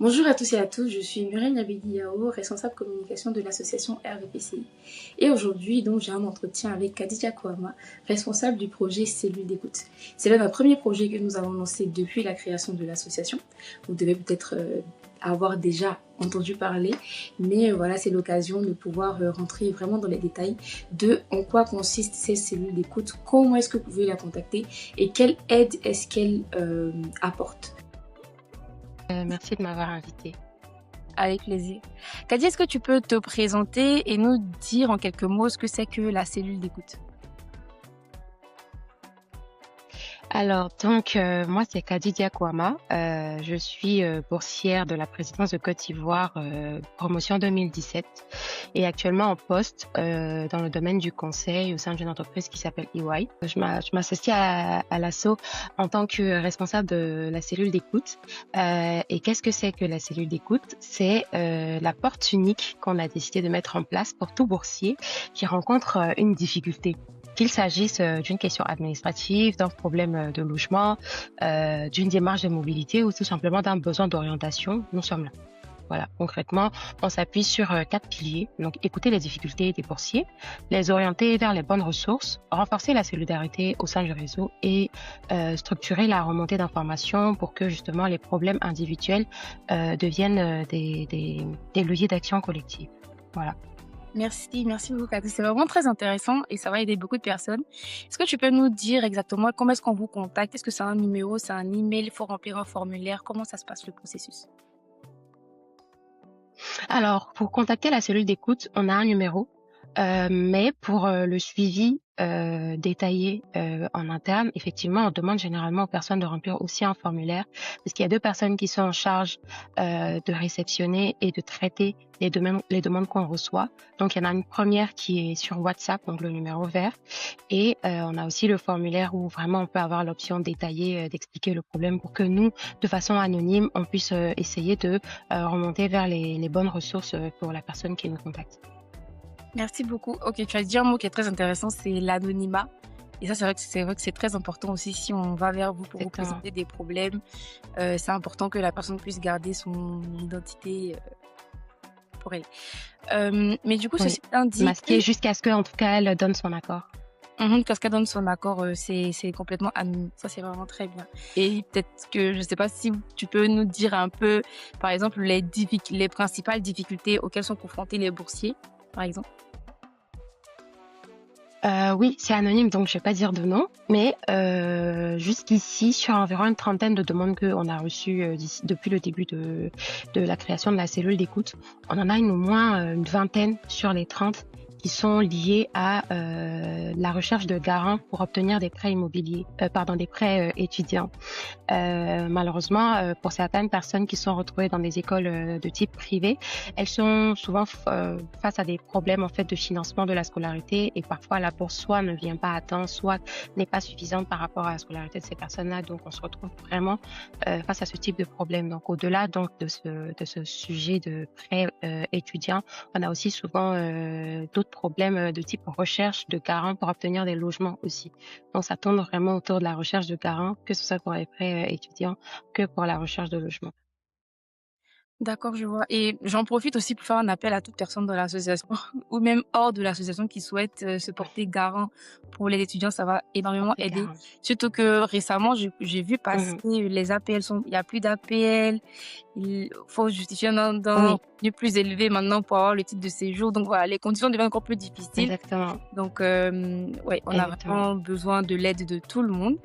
Bonjour à tous et à tous, je suis Muriel Nabedi-Yao, responsable communication de l'association RVPCI. Et aujourd'hui, donc, j'ai un entretien avec Khadija Kouama, responsable du projet Cellule d'écoute. C'est l'un des premiers projets que nous avons lancé depuis la création de l'association. Vous devez peut-être avoir déjà entendu parler, mais voilà, c'est l'occasion de pouvoir rentrer vraiment dans les détails de en quoi consistent ces cellules d'écoute, comment est-ce que vous pouvez la contacter et quelle aide est-ce qu'elle apporte. Merci de m'avoir invitée. Avec plaisir. Kadi, est-ce que tu peux te présenter et nous dire en quelques mots ce que c'est que la cellule d'écoute? Alors, donc, moi, c'est Khadija Kouama. Je suis boursière de la présidence de Côte d'Ivoire, promotion 2017, et actuellement en poste dans le domaine du conseil au sein d'une entreprise qui s'appelle EY. Je m'associe à l'ASSO en tant que responsable de la cellule d'écoute. Et qu'est-ce que c'est que la cellule d'écoute? C'est la porte unique qu'on a décidé de mettre en place pour tout boursier qui rencontre une difficulté. Qu'il s'agisse d'une question administrative, d'un problème de logement, d'une démarche de mobilité ou tout simplement d'un besoin d'orientation, nous sommes là. Voilà, concrètement, on s'appuie sur 4 piliers. Donc, écouter les difficultés des boursiers, les orienter vers les bonnes ressources, renforcer la solidarité au sein du réseau et structurer la remontée d'informations pour que justement les problèmes individuels deviennent des leviers d'action collective. Voilà. Merci beaucoup, Kadi. C'est vraiment très intéressant et ça va aider beaucoup de personnes. Est-ce que tu peux nous dire exactement comment est-ce qu'on vous contacte? Est-ce que c'est un numéro, c'est un email, il faut remplir un formulaire? Comment ça se passe le processus? Alors, pour contacter la cellule d'écoute, on a un numéro, mais pour le suivi détaillé en interne, effectivement, on demande généralement aux personnes de remplir aussi un formulaire, parce qu'il y a 2 personnes qui sont en charge de réceptionner et de traiter les demandes qu'on reçoit. Donc, il y en a une première qui est sur WhatsApp, donc le numéro vert, et on a aussi le formulaire où vraiment on peut avoir l'option détaillée d'expliquer le problème pour que nous, de façon anonyme, on puisse essayer de remonter vers les bonnes ressources pour la personne qui nous contacte. Merci beaucoup. Ok, tu as dit un mot qui est très intéressant, c'est l'anonymat. Et ça, c'est vrai que c'est très important aussi si on va vers vous pour vous Exactement. présenter des problèmes. C'est important que la personne puisse garder son identité pour elle. Mais du coup, Oui, ceci étant dit, masqué jusqu'à ce qu'en tout cas elle donne son accord. Parce qu'elle donne son accord, c'est complètement anonyme. Ça, c'est vraiment très bien. Et peut-être que, je sais pas si tu peux nous dire un peu, par exemple, les principales difficultés auxquelles sont confrontés les boursiers, par exemple. Oui, c'est anonyme, donc je vais pas dire de nom, mais jusqu'ici, sur environ une trentaine de demandes qu'on a reçues depuis le début de la création de la cellule d'écoute, on en a au moins une vingtaine sur les 30 qui sont liées à la recherche de garants pour obtenir des prêts immobiliers, des prêts étudiants. Malheureusement, pour certaines personnes qui sont retrouvées dans des écoles de type privé, elles sont souvent face à des problèmes en fait de financement de la scolarité, et parfois la bourse soit ne vient pas à temps, soit n'est pas suffisante par rapport à la scolarité de ces personnes-là. Donc, on se retrouve vraiment face à ce type de problème. Donc, au-delà donc de ce sujet de prêt étudiant, on a aussi souvent d'autres problèmes de type recherche de garants pour obtenir des logements aussi. Donc, ça tourne vraiment autour de la recherche de garants, que ce soit pour les prêts étudiants que pour la recherche de logement. D'accord, je vois. Et j'en profite aussi pour faire un appel à toute personne dans l'association ou même hors de l'association qui souhaite se porter garant pour les étudiants. Ça va énormément Porter aider. garant. Surtout que récemment, j'ai vu passer Mhm. les APL il n'y a plus d'APL. Il faut justifier d'un Oui, revenu plus élevé maintenant pour avoir le titre de séjour. Donc voilà, les conditions deviennent encore plus difficiles. exactement, Donc, ouais, on a exactement. vraiment besoin de l'aide de tout le monde.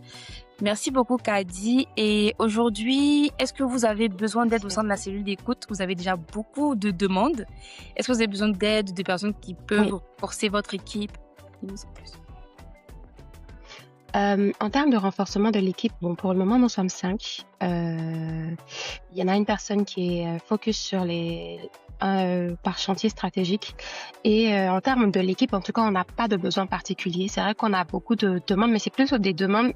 Merci beaucoup, Kadi. Et aujourd'hui, est-ce que vous avez besoin d'aide au Merci à sein de la vous. cellule d'écoute? Vous avez déjà beaucoup de demandes. Est-ce que vous avez besoin d'aide, de personnes qui Oui. peuvent forcer votre équipe? Dis-nous en plus. En termes de renforcement de l'équipe, bon, pour le moment, nous sommes 5. Il y en a une personne qui est focus sur par chantier stratégique. Et en termes de l'équipe, en tout cas, on n'a pas de besoin particulier. C'est vrai qu'on a beaucoup de demandes, mais c'est plus des demandes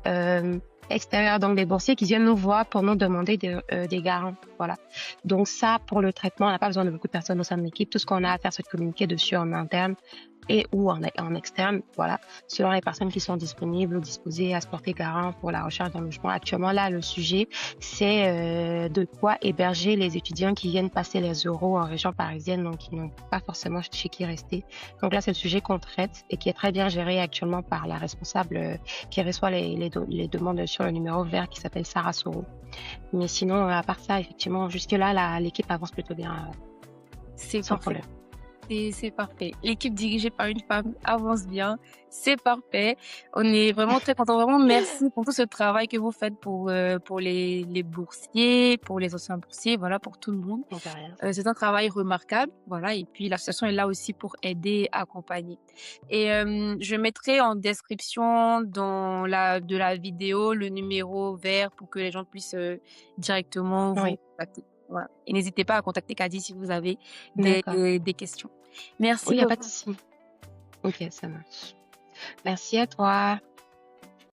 extérieures, donc des boursiers qui viennent nous voir pour nous demander des garants. Voilà. Donc ça, pour le traitement, on n'a pas besoin de beaucoup de personnes au sein de l'équipe. Tout ce qu'on a à faire, c'est de communiquer dessus en interne et ou en externe, voilà, selon les personnes qui sont disponibles ou disposées à se porter garant pour la recherche d'un logement. Actuellement, là, le sujet, c'est de quoi héberger les étudiants qui viennent passer les euros en région parisienne, donc qui n'ont pas forcément chez qui rester. Donc là, c'est le sujet qu'on traite et qui est très bien géré actuellement par la responsable qui reçoit les demandes sur le numéro vert qui s'appelle Sarah Soro. Mais sinon, à part ça, effectivement, jusque-là, l'équipe avance plutôt bien, C'est sans parfait. problème. C'est parfait. L'équipe dirigée par une femme avance bien. C'est parfait. On est vraiment très contents. Vraiment, merci pour tout ce travail que vous faites pour les boursiers, pour les anciens boursiers, voilà, pour tout le monde. Donc, rien. C'est un travail remarquable, voilà. Et puis, l'association est là aussi pour aider, accompagner. Et je mettrai en description de la vidéo le numéro vert pour que les gens puissent directement vous Oui, contacter. Voilà. Et n'hésitez pas à contacter Kadi si vous avez d'accord. des questions. Merci Oui, il n'y a pas de beaucoup. souci. Ok, ça marche. Merci à toi.